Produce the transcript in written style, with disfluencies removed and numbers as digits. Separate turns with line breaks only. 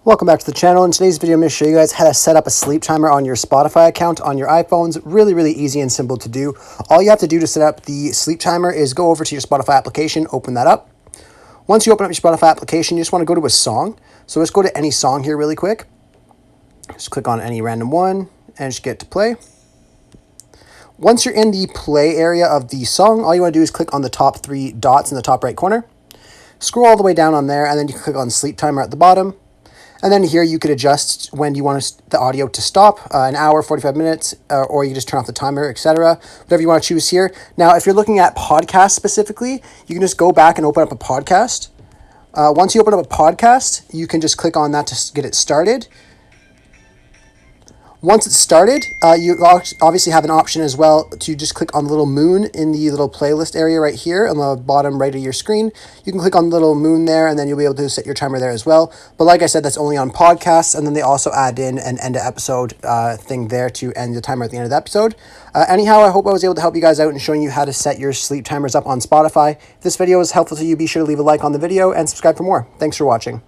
Welcome back to the channel. In today's video, I'm going to show you guys how to set up a sleep timer on your Spotify account on your iPhones. Really easy and simple to do. All you have to do to set up the sleep timer is go over to your Spotify application, open that up. Once you open up your Spotify application, you just want to go to a song. So let's go to any song here really quick. Just click on any random one and just get to play. Once you're in the play area of the song, all you want to do is click on the top three dots in the top right corner. Scroll all the way down on there, and then you can click on sleep timer at the bottom. And then here you could adjust when you want the audio to stop, an hour, 45 minutes, or you can just turn off the timer, etc. Whatever you want to choose here. Now, if you're looking at podcasts specifically, you can just go back and open up a podcast. Once you open up a podcast, you can just click on that to get it started. Once it's started, you obviously have an option as well to just click on the little moon in the little playlist area right here on the bottom right of your screen. You can click on the little moon there, and then you'll be able to set your timer there as well. But like I said, that's only on podcasts, and then they also add in an end of episode thing there to end the timer at the end of the episode. Anyhow, I hope I was able to help you guys out in showing you how to set your sleep timers up on Spotify. If this video was helpful to you, be sure to leave a like on the video and subscribe for more. Thanks for watching.